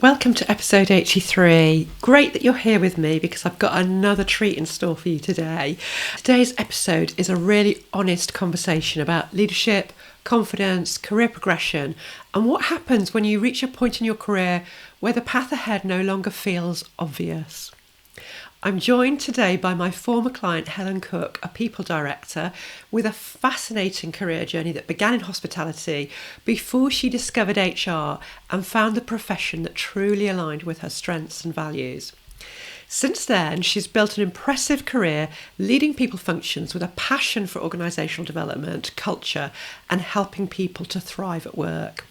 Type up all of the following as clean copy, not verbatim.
Welcome to episode 83. Great that you're here with me because I've got another treat in store for you today. Today's episode is a really honest conversation about leadership, confidence, career progression, and what happens when you reach a point in your career where the path ahead no longer feels obvious. I'm joined today by my former client, Helen Cook, a people director with a fascinating career journey that began in hospitality before she discovered HR and found the profession that truly aligned with her strengths and values. Since then, she's built an impressive career leading people functions with a passion for organisational development, culture, and helping people to thrive at work.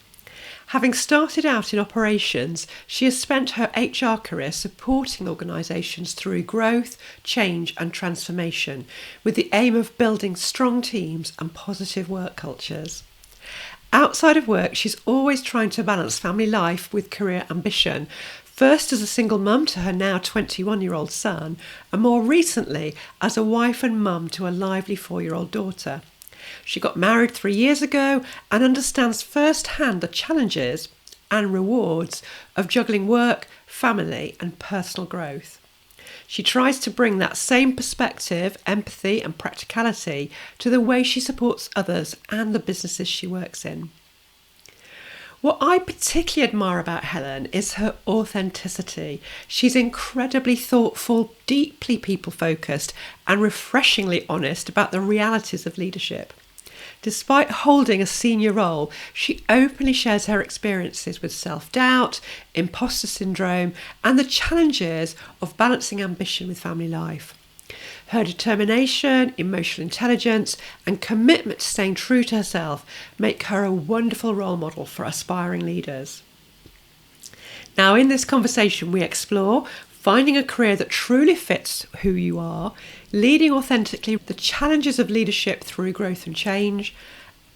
Having started out in operations, she has spent her HR career supporting organisations through growth, change and transformation, with the aim of building strong teams and positive work cultures. Outside of work, she's always trying to balance family life with career ambition, first as a single mum to her now 21-year-old son, and more recently as a wife and mum to a lively 4-year-old daughter. She got married 3 years ago and understands firsthand the challenges and rewards of juggling work, family and personal growth. She tries to bring that same perspective, empathy and practicality to the way she supports others and the businesses she works in. What I particularly admire about Helen is her authenticity. She's incredibly thoughtful, deeply people-focused, and refreshingly honest about the realities of leadership. Despite holding a senior role, she openly shares her experiences with self-doubt, imposter syndrome, and the challenges of balancing ambition with family life. Her determination, emotional intelligence, and commitment to staying true to herself make her a wonderful role model for aspiring leaders. Now, in this conversation, we explore finding a career that truly fits who you are, leading authentically, the challenges of leadership through growth and change,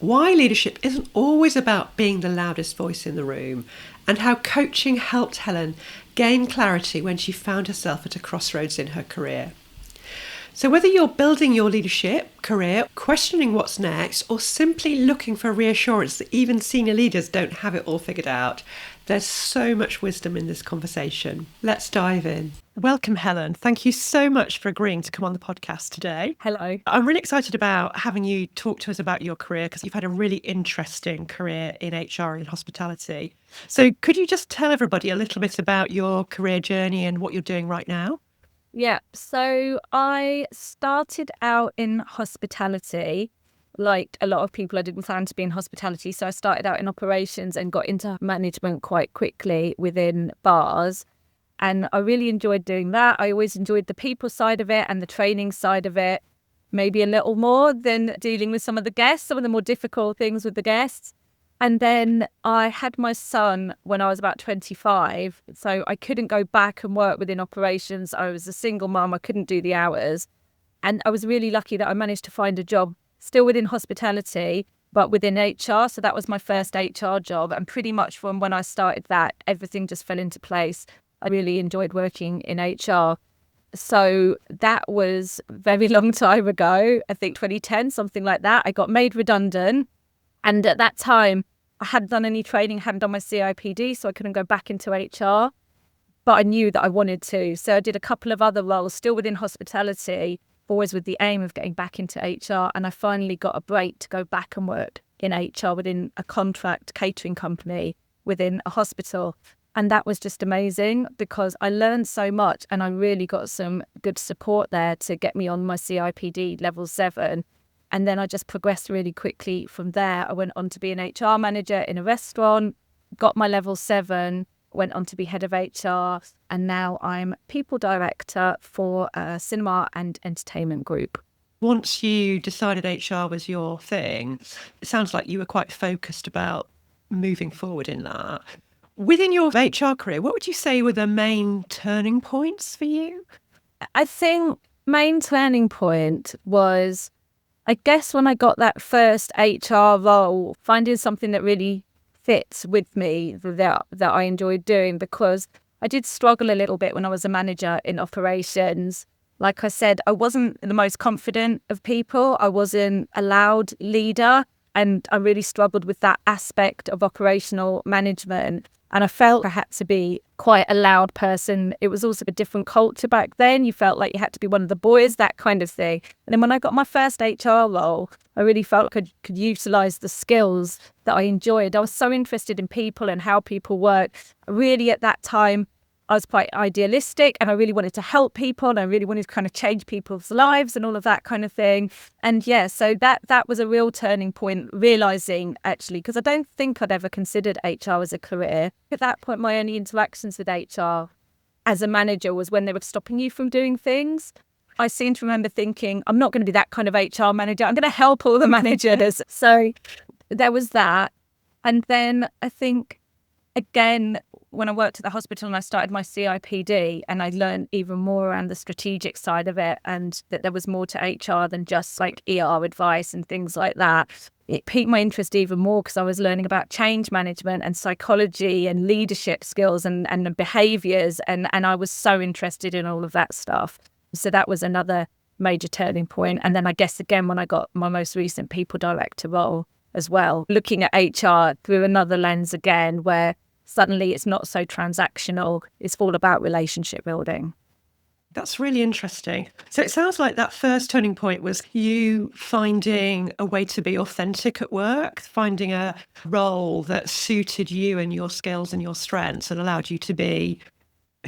why leadership isn't always about being the loudest voice in the room, and how coaching helped Helen gain clarity when she found herself at a crossroads in her career. So whether you're building your leadership career, questioning what's next, or simply looking for reassurance that even senior leaders don't have it all figured out, there's so much wisdom in this conversation. Let's dive in. Welcome, Helen. Thank you so much for agreeing to come on the podcast today. Hello. I'm really excited about having you talk to us about your career because you've had a really interesting career in HR and hospitality. So could you just tell everybody a little bit about your career journey and what you're doing right now? Yeah, so I started out in hospitality. Like a lot of people, I didn't plan to be in hospitality. So I started out in operations and got into management quite quickly within bars. And I really enjoyed doing that. I always enjoyed the people side of it and the training side of it, maybe a little more than dealing with some of the guests, some of the more difficult things with the guests. And then I had my son when I was about 25, so I couldn't go back and work within operations. I was a single mum, I couldn't do the hours. And I was really lucky that I managed to find a job still within hospitality, but within HR. So that was my first HR job. And pretty much from when I started that, everything just fell into place. I really enjoyed working in HR. So that was a very long time ago, I think 2010, something like that. I got made redundant. And at that time, I hadn't done any training, hadn't done my CIPD, so I couldn't go back into HR. But I knew that I wanted to. So I did a couple of other roles, still within hospitality, always with the aim of getting back into HR. And I finally got a break to go back and work in HR within a contract catering company within a hospital. And that was just amazing because I learned so much and I really got some good support there to get me on my CIPD Level 7. And then I just progressed really quickly from there. I went on to be an HR manager in a restaurant, got my Level 7, went on to be head of HR, and now I'm people director for a cinema and entertainment group. Once you decided HR was your thing, it sounds like you were quite focused about moving forward in that. Within your HR career, what would you say were the main turning points for you? I think main turning point was, I guess, when I got that first HR role, finding something that really fits with me, that I enjoyed doing, because I did struggle a little bit when I was a manager in operations. Like I said, I wasn't the most confident of people. I wasn't a loud leader. And I really struggled with that aspect of operational management. And I felt I had to be quite a loud person. It was also a different culture back then. You felt like you had to be one of the boys, that kind of thing. And then when I got my first HR role, I really felt I could utilise the skills that I enjoyed. I was so interested in people and how people work. Really, at that time, I was quite idealistic and I really wanted to help people and I really wanted to kind of change people's lives and all of that kind of thing. And yeah, so that was a real turning point, realising actually, because I don't think I'd ever considered HR as a career. At that point, my only interactions with HR as a manager was when they were stopping you from doing things. I seem to remember thinking, I'm not going to be that kind of HR manager. I'm going to help all the managers. So there was that. And then I think, again, when I worked at the hospital and I started my CIPD and I learned even more around the strategic side of it and that there was more to HR than just like ER advice and things like that. It piqued my interest even more because I was learning about change management and psychology and leadership skills and behaviours and I was so interested in all of that stuff. So that was another major turning point. And then I guess again when I got my most recent people director role as well, looking at HR through another lens again where suddenly it's not so transactional. It's all about relationship building. That's really interesting. So it sounds like that first turning point was you finding a way to be authentic at work, finding a role that suited you and your skills and your strengths and allowed you to be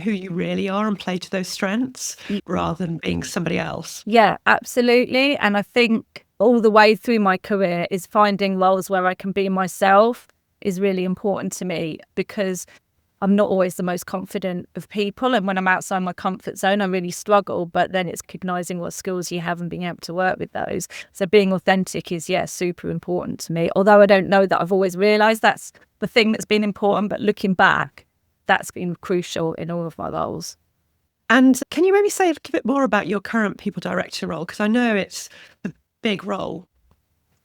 who you really are and play to those strengths rather than being somebody else. Yeah, absolutely. And I think all the way through my career is finding roles where I can be myself is really important to me because I'm not always the most confident of people. And when I'm outside my comfort zone, I really struggle. But then it's recognizing what skills you have and being able to work with those. So being authentic is, super important to me. Although I don't know that I've always realized that's the thing that's been important. But looking back, that's been crucial in all of my roles. And can you maybe say a bit more about your current people director role? Because I know it's a big role.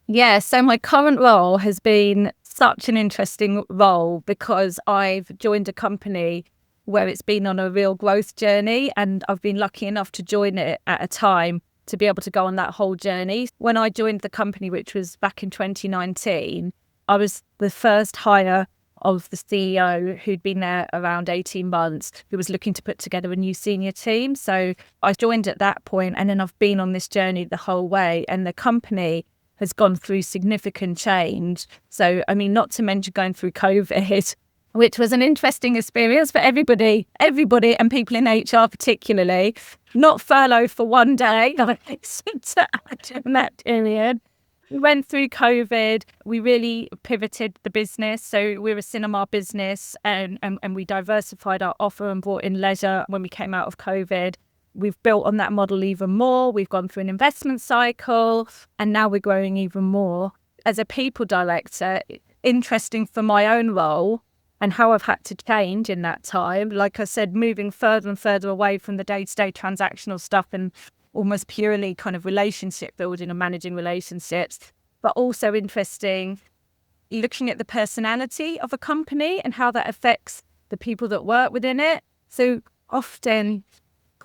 Yeah, so my current role has been such an interesting role because I've joined a company where it's been on a real growth journey and I've been lucky enough to join it at a time to be able to go on that whole journey. When I joined the company, which was back in 2019, I was the first hire of the CEO who'd been there around 18 months, who was looking to put together a new senior team. So I joined at that point and then I've been on this journey the whole way and the company has gone through significant change. So, I mean, not to mention going through COVID, which was an interesting experience for everybody and people in HR particularly. Not furloughed for one day, in that period. We went through COVID. We really pivoted the business. So we're a cinema business and we diversified our offer and brought in leisure when we came out of COVID. We've built on that model even more. We've gone through an investment cycle and now we're growing even more. As a people director, interesting for my own role and how I've had to change in that time. Like I said, moving further and further away from the day-to-day transactional stuff and almost purely kind of relationship building and managing relationships, but also interesting looking at the personality of a company and how that affects the people that work within it. So often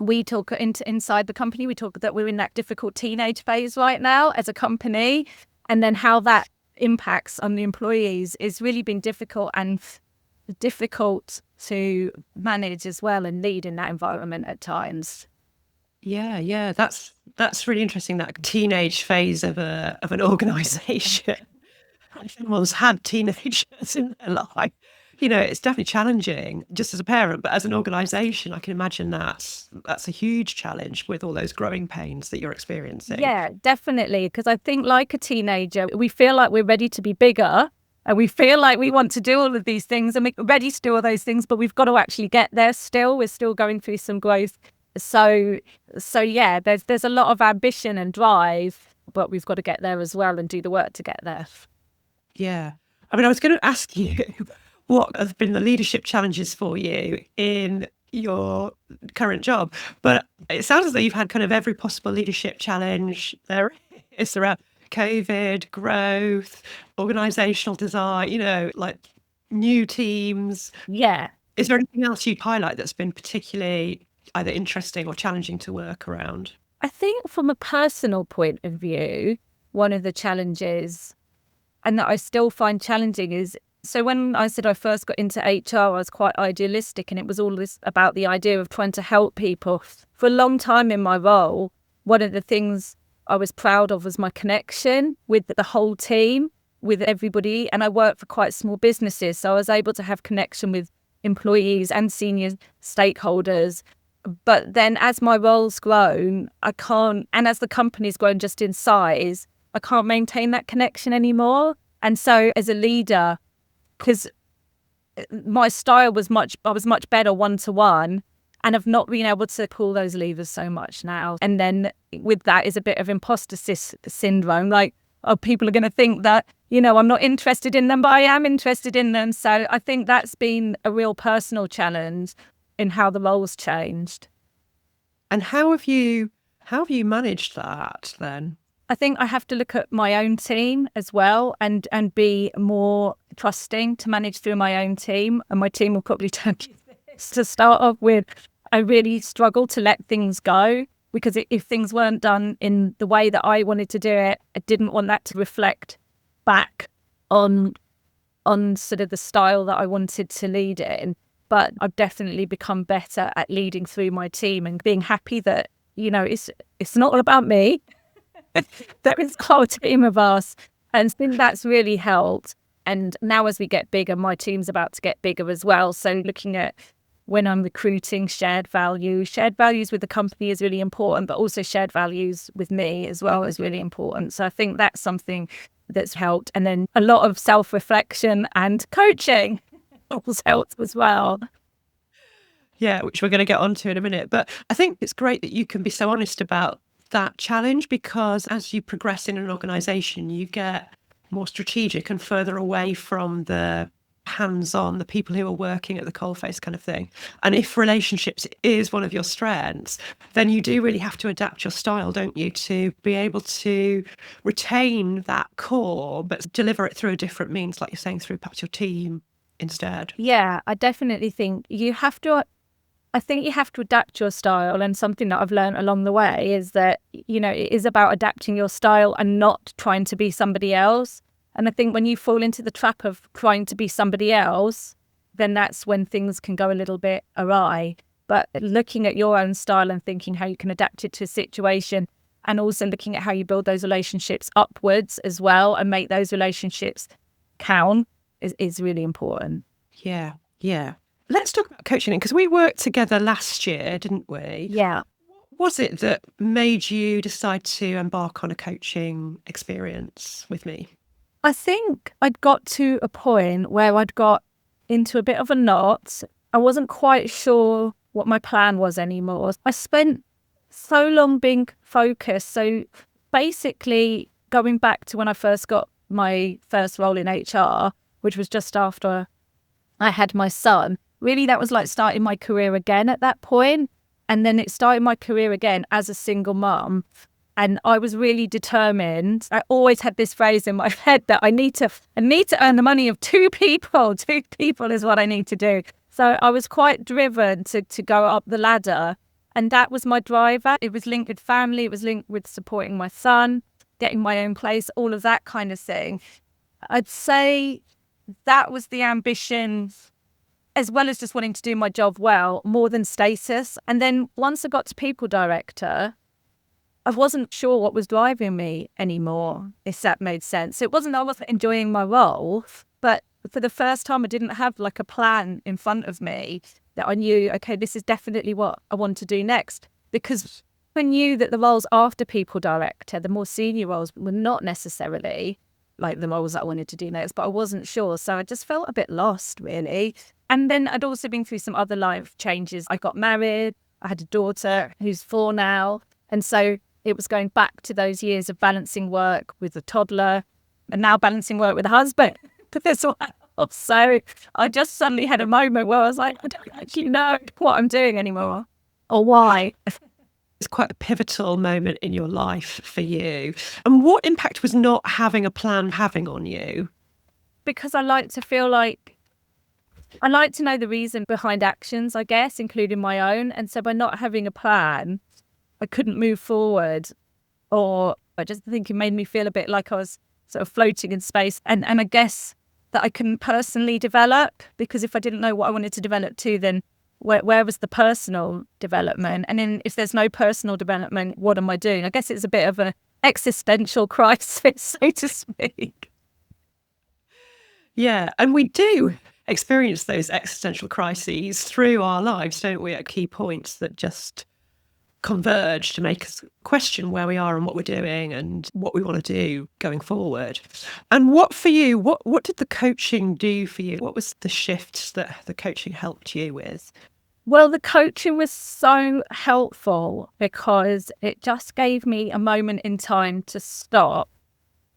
we talk inside the company, we talk that we're in that difficult teenage phase right now as a company, and then how that impacts on the employees is really been difficult and difficult to manage as well and lead in that environment at times. Yeah, that's really interesting. That teenage phase of an organisation. If anyone's had teenagers in their life, it's definitely challenging just as a parent, but as an organisation, I can imagine that's a huge challenge with all those growing pains that you're experiencing. Yeah, definitely. Because I think like a teenager, we feel like we're ready to be bigger and we feel like we want to do all of these things and we're ready to do all those things, but we've got to actually get there still. We're still going through some growth. So yeah, there's a lot of ambition and drive, but we've got to get there as well and do the work to get there. Yeah. I mean, I was going to ask you what have been the leadership challenges for you in your current job, but it sounds as though you've had kind of every possible leadership challenge there is around COVID, growth, organisational design, like new teams. Yeah. Is there anything else you'd highlight that's been particularly either interesting or challenging to work around? I think from a personal point of view, one of the challenges and that I still find challenging is, so when I said I first got into HR, I was quite idealistic, and it was all this about the idea of trying to help people. For a long time in my role, one of the things I was proud of was my connection with the whole team, with everybody. And I worked for quite small businesses, so I was able to have connection with employees and senior stakeholders. But then as my role's grown, I can't, and as the company's grown just in size, I can't maintain that connection anymore. And so as a leader, because my style was I was much better one-to-one, and I've not been able to pull those levers so much now. And then with that is a bit of imposter syndrome, like, oh, people are going to think that, I'm not interested in them, but I am interested in them. So I think that's been a real personal challenge in how the role's changed. And how have you managed that then? I think I have to look at my own team as well, and be more trusting to manage through my own team. And my team will probably tell you this to start off with. I really struggle to let things go, because if things weren't done in the way that I wanted to do it, I didn't want that to reflect back on sort of the style that I wanted to lead it in. But I've definitely become better at leading through my team and being happy that, it's not all about me. There is a whole team of us. And I think that's really helped. And now as we get bigger, my team's about to get bigger as well. So looking at when I'm recruiting, shared values with the company is really important, but also shared values with me as well is really important. So I think that's something that's helped. And then a lot of self-reflection and coaching has helped as well. Yeah, which we're going to get onto in a minute. But I think it's great that you can be so honest about that challenge, because as you progress in an organisation, you get more strategic and further away from the hands-on, the people who are working at the coalface kind of thing. And if relationships is one of your strengths, then you do really have to adapt your style, don't you, to be able to retain that core, but deliver it through a different means, like you're saying, through perhaps your team instead. Yeah, I definitely think you have to adapt your style. And something that I've learned along the way is that, it is about adapting your style and not trying to be somebody else. And I think when you fall into the trap of trying to be somebody else, then that's when things can go a little bit awry. But looking at your own style and thinking how you can adapt it to a situation, and also looking at how you build those relationships upwards as well and make those relationships count is really important. Yeah. Let's talk about coaching, because we worked together last year, didn't we? Yeah. What was it that made you decide to embark on a coaching experience with me? I think I'd got to a point where I'd got into a bit of a knot. I wasn't quite sure what my plan was anymore. I spent so long being focused. So basically, going back to when I first got my first role in HR, which was just after I had my son, really that was like starting my career again at that point. And then it started my career again as a single mum. And I was really determined. I always had this phrase in my head that I need to earn the money of two people. Two people is what I need to do. So I was quite driven to go up the ladder. And that was my driver. It was linked with family. It was linked with supporting my son, getting my own place, all of that kind of thing. I'd say that was the ambition, as well as just wanting to do my job well, more than status. And then once I got to people director, I wasn't sure what was driving me anymore, if that made sense. It wasn't that I wasn't enjoying my role, but for the first time, I didn't have like a plan in front of me that I knew, okay, this is definitely what I want to do next. Because I knew that the roles after people director, the more senior roles, were not necessarily like the roles that I wanted to do next, but I wasn't sure. So I just felt a bit lost, really. And then I'd also been through some other life changes. I got married. I had a daughter who's 4 now. And so it was going back to those years of balancing work with a toddler and now balancing work with a husband as well. So I just suddenly had a moment where I was like, I don't actually know what I'm doing anymore or why. It's quite a pivotal moment in your life for you. And what impact was not having a plan having on you? Because I like to feel like I like to know the reason behind actions, I guess, including my own. And so by not having a plan, I couldn't move forward, or I just think it made me feel a bit like I was sort of floating in space. And I guess that I couldn't personally develop, because if I didn't know what I wanted to develop to, then where was the personal development? And then if there's no personal development, what am I doing? I guess it's a bit of an existential crisis, so to speak. Yeah, and we do experience those existential crises through our lives, don't we, at key points that just converge to make us question where we are and what we're doing and what we want to do going forward. And what for you, what did the coaching do for you? What was the shifts that the coaching helped you with? Well, the coaching was so helpful because it just gave me a moment in time to stop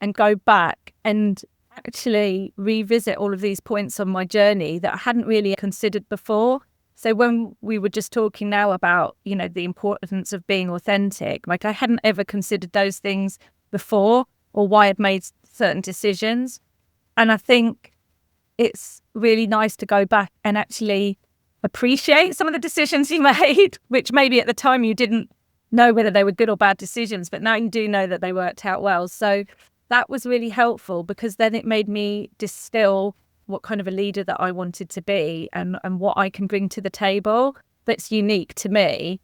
and go back and actually revisit all of these points on my journey that I hadn't really considered before. So when we were just talking now about, you know, the importance of being authentic, like I hadn't ever considered those things before, or why I'd made certain decisions. And I think it's really nice to go back and actually appreciate some of the decisions you made, which maybe at the time you didn't know whether they were good or bad decisions, but now you do know that they worked out well. So that was really helpful, because then it made me distill what kind of a leader that I wanted to be and what I can bring to the table that's unique to me.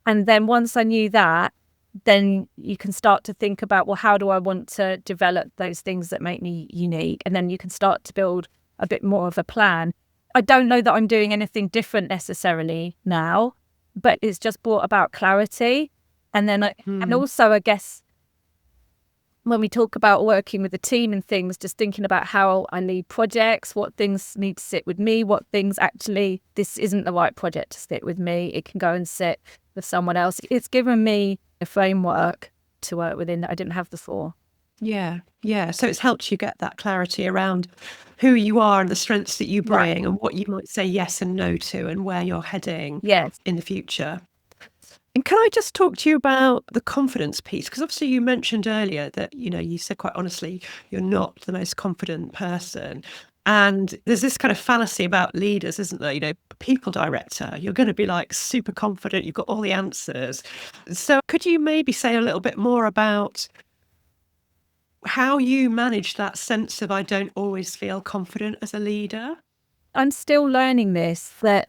And then once I knew that, then you can start to think about, well, how do I want to develop those things that make me unique? And then you can start to build a bit more of a plan. I don't know that I'm doing anything different necessarily now, but it's just brought about clarity. And then, and also, I guess, when we talk about working with a team and things, just thinking about how I lead projects, what things need to sit with me, what things actually, this isn't the right project to sit with me. It can go and sit with someone else. It's given me a framework to work within that I didn't have before. Yeah. So it's helped you get that clarity around who you are and the strengths that you bring, and what you might say yes and no to, and where you're heading in the future. And can I just talk to you about the confidence piece? Because obviously you mentioned earlier that, you know, you said quite honestly, you're not the most confident person. And there's this kind of fallacy about leaders, isn't there? You know, people director, you're going to be like super confident, you've got all the answers. So could you maybe say a little bit more about how you manage that sense of I don't always feel confident as a leader? I'm still learning this, that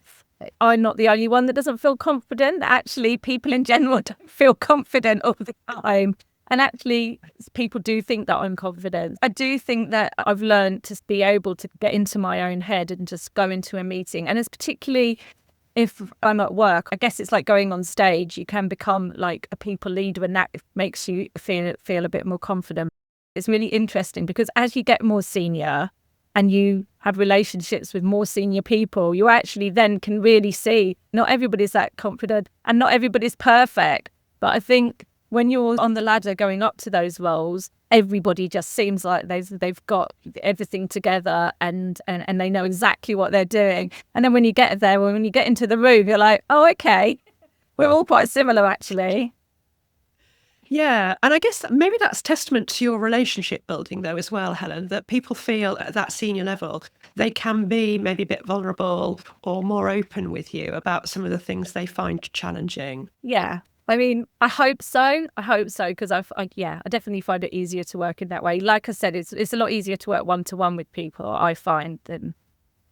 I'm not the only one that doesn't feel confident. Actually, people in general don't feel confident all the time. And actually, people do think that I'm confident. I do think that I've learned to be able to get into my own head and just go into a meeting. And it's particularly if I'm at work, I guess it's like going on stage. You can become like a people leader, and that makes you feel a bit more confident. It's really interesting because as you get more senior and you have relationships with more senior people, you actually then can really see not everybody's that confident and not everybody's perfect. But I think when you're on the ladder going up to those roles, everybody just seems like they've got everything together and they know exactly what they're doing. And then when you get there, when you get into the room, you're like, oh, okay, we're all quite similar, actually. Yeah. And I guess maybe that's testament to your relationship building, though, as well, Helen, that people feel at that senior level, they can be maybe a bit vulnerable or more open with you about some of the things they find challenging. Yeah. I mean, I hope so. Because I definitely find it easier to work in that way. Like I said, it's a lot easier to work one-to-one with people, I find, than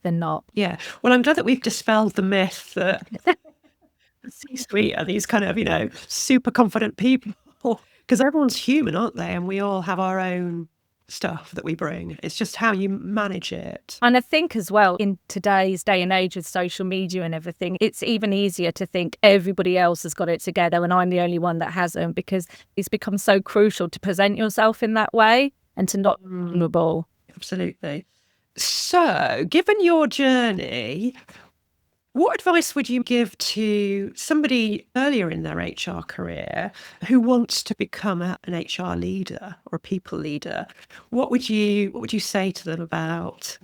not. Yeah. Well, I'm glad that we've dispelled the myth that the C-suite are these kind of, you know, super confident people. Because everyone's human, aren't they? And we all have our own stuff that we bring. It's just how you manage it. And I think as well, in today's day and age with social media and everything, it's even easier to think everybody else has got it together and I'm the only one that hasn't, because it's become so crucial to present yourself in that way and to not be vulnerable. Absolutely. So, given your journey, what advice would you give to somebody earlier in their HR career who wants to become an HR leader or a people leader? What would you say to them about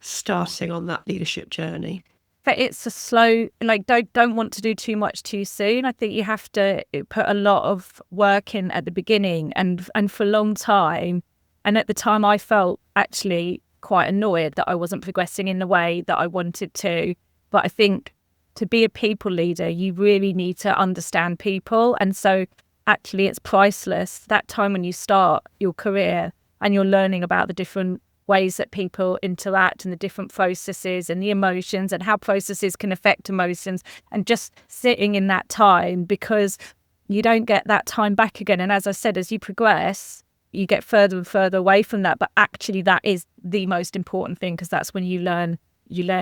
starting on that leadership journey? But it's a slow, like, don't want to do too much too soon. I think you have to put a lot of work in at the beginning and for a long time. And at the time I felt actually quite annoyed that I wasn't progressing in the way that I wanted to. But I think to be a people leader, you really need to understand people. And so actually it's priceless. That time when you start your career, and you're learning about the different ways that people interact and the different processes and the emotions and how processes can affect emotions, and just sitting in that time, because you don't get that time back again. And as I said, as you progress, you get further and further away from that. But actually, that is the most important thing, because that's when you learn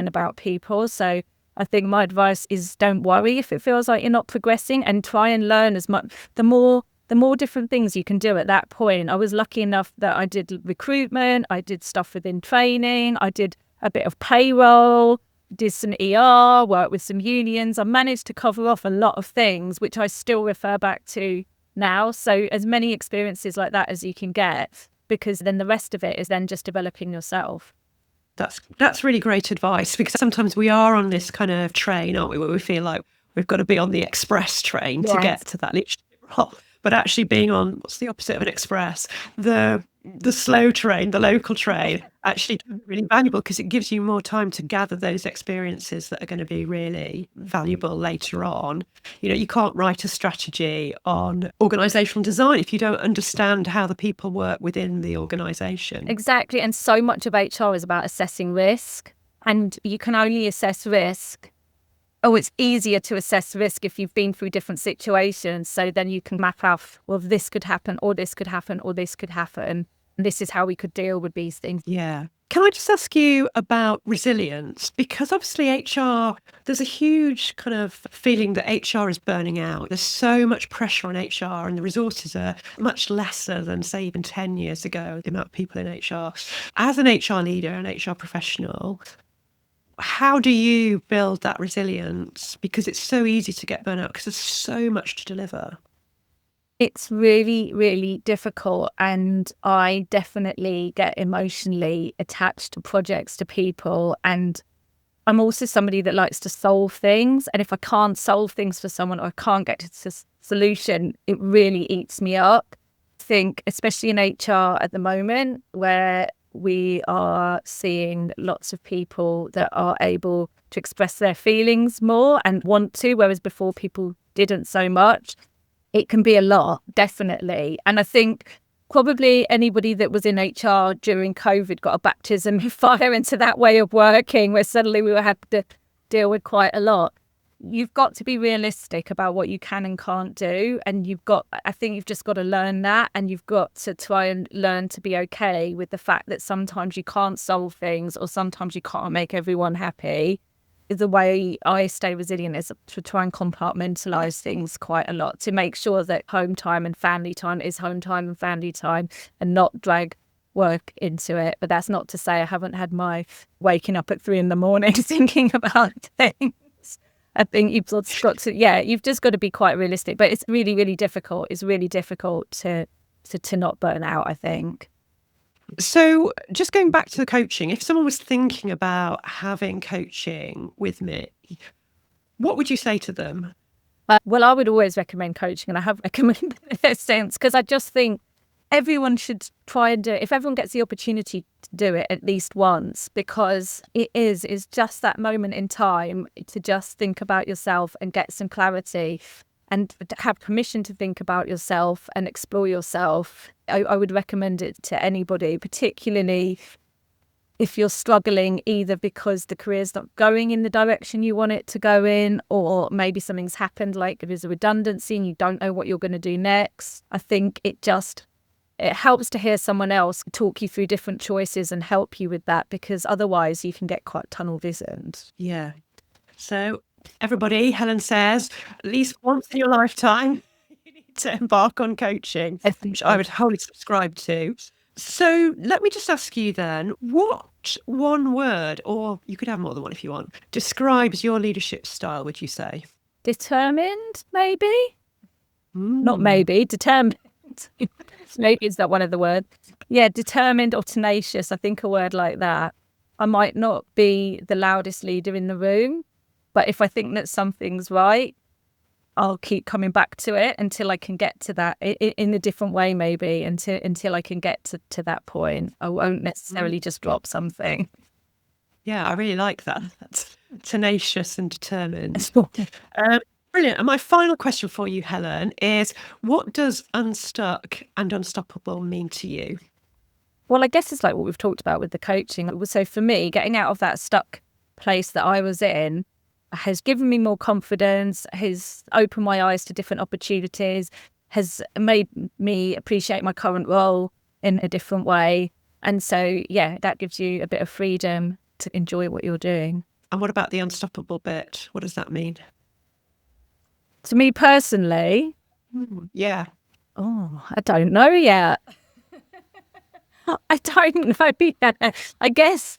about people. So I think my advice is, don't worry if it feels like you're not progressing, and try and learn as much. The more different things you can do at that point. I was lucky enough that I did recruitment, I did stuff within training, I did a bit of payroll, did some ER, worked with some unions. I managed to cover off a lot of things, which I still refer back to now. So as many experiences like that as you can get, because then the rest of it is then just developing yourself. That's really great advice, because sometimes we are on this kind of train, aren't we, where we feel like we've got to be on the express train to get to that leadership role. But actually being on, what's the opposite of an express? The slow train, the local train, actually really valuable, because it gives you more time to gather those experiences that are going to be really valuable later on. You know, you can't write a strategy on organisational design if you don't understand how the people work within the organisation. Exactly. And so much of HR is about assessing risk, and you can only assess risk. It's easier to assess risk if you've been through different situations. So then you can map out, well, this could happen, or this could happen, or this could happen. And this is how we could deal with these things. Yeah. Can I just ask you about resilience? Because obviously HR, there's a huge kind of feeling that HR is burning out. There's so much pressure on HR, and the resources are much lesser than, say, even 10 years ago, the amount of people in HR. As an HR leader, an HR professional, how do you build that resilience? Because it's so easy to get burnt out because there's so much to deliver. It's really, really difficult. And I definitely get emotionally attached to projects, to people. And I'm also somebody that likes to solve things. And if I can't solve things for someone, or I can't get to a solution, it really eats me up. I think, especially in HR at the moment, where we are seeing lots of people that are able to express their feelings more and want to, whereas before people didn't so much. It can be a lot, definitely. And I think probably anybody that was in HR during COVID got a baptism of fire into that way of working, where suddenly we had to deal with quite a lot. You've got to be realistic about what you can and can't do. And I think you've just got to learn that, and you've got to try and learn to be okay with the fact that sometimes you can't solve things, or sometimes you can't make everyone happy. The way I stay resilient is to try and compartmentalise things quite a lot, to make sure that home time and family time is home time and family time, and not drag work into it. But that's not to say I haven't had my waking up at 3 a.m. thinking about things. I think you've just got to be quite realistic. But it's really, really difficult. It's really difficult to not burn out, I think. So just going back to the coaching, if someone was thinking about having coaching with me, what would you say to them? Well, I would always recommend coaching, and I have recommended it since, because I just think everyone should try and do it. If everyone gets the opportunity to do it at least once, because it's just that moment in time to just think about yourself and get some clarity, and have permission to think about yourself and explore yourself. I would recommend it to anybody, particularly if you're struggling, either because the career's not going in the direction you want it to go in, or maybe something's happened, like there's a redundancy and you don't know what you're going to do next. I think it helps to hear someone else talk you through different choices and help you with that, because otherwise you can get quite tunnel visioned. Yeah. So everybody, Helen says, at least once in your lifetime, you need to embark on coaching, which I would wholly subscribe to. So let me just ask you then, what one word, or you could have more than one if you want, describes your leadership style, would you say? Determined, maybe? Not maybe, determined. Maybe is that one of the words? Yeah, determined or tenacious, I think a word like that. I might not be the loudest leader in the room, but if I think that something's right, I'll keep coming back to it until I can get to that in a different way, maybe, until I can get to that point. I won't necessarily just drop something. Yeah, I really like that. That's tenacious and determined. Brilliant. And my final question for you, Helen, is what does unstuck and unstoppable mean to you? Well, I guess it's like what we've talked about with the coaching. So for me, getting out of that stuck place that I was in has given me more confidence, has opened my eyes to different opportunities, has made me appreciate my current role in a different way. And so, yeah, that gives you a bit of freedom to enjoy what you're doing. And what about the unstoppable bit? What does that mean? To me personally, Yeah. I don't know yet. I don't know yet. I guess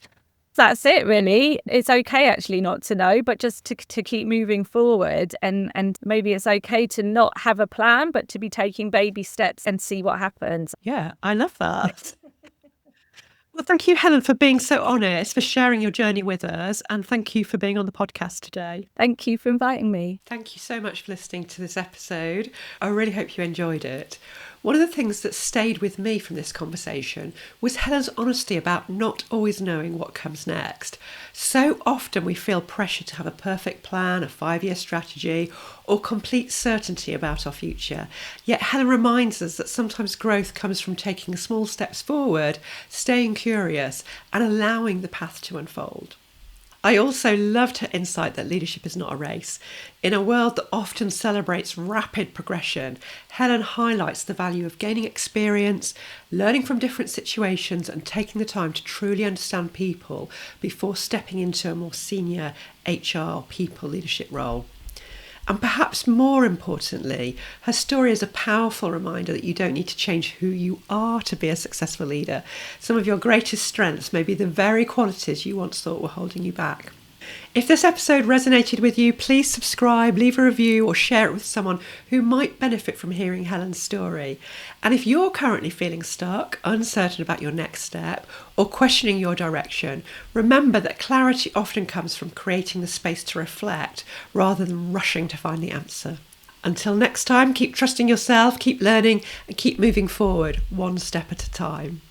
that's it, really. It's okay actually not to know, but just to keep moving forward. And maybe it's okay to not have a plan, but to be taking baby steps and see what happens. Yeah, I love that. Well, thank you, Helen, for being so honest, for sharing your journey with us, and thank you for being on the podcast today. Thank you for inviting me. Thank you so much for listening to this episode. I really hope you enjoyed it. One of the things that stayed with me from this conversation was Helen's honesty about not always knowing what comes next. So often we feel pressure to have a perfect plan, a 5-year strategy, or complete certainty about our future. Yet Helen reminds us that sometimes growth comes from taking small steps forward, staying curious, and allowing the path to unfold. I also loved her insight that leadership is not a race. In a world that often celebrates rapid progression, Helen highlights the value of gaining experience, learning from different situations, and taking the time to truly understand people before stepping into a more senior HR people leadership role. And perhaps more importantly, her story is a powerful reminder that you don't need to change who you are to be a successful leader. Some of your greatest strengths may be the very qualities you once thought were holding you back. If this episode resonated with you, please subscribe, leave a review, or share it with someone who might benefit from hearing Helen's story. And if you're currently feeling stuck, uncertain about your next step, or questioning your direction, remember that clarity often comes from creating the space to reflect rather than rushing to find the answer. Until next time, keep trusting yourself, keep learning, and keep moving forward, one step at a time.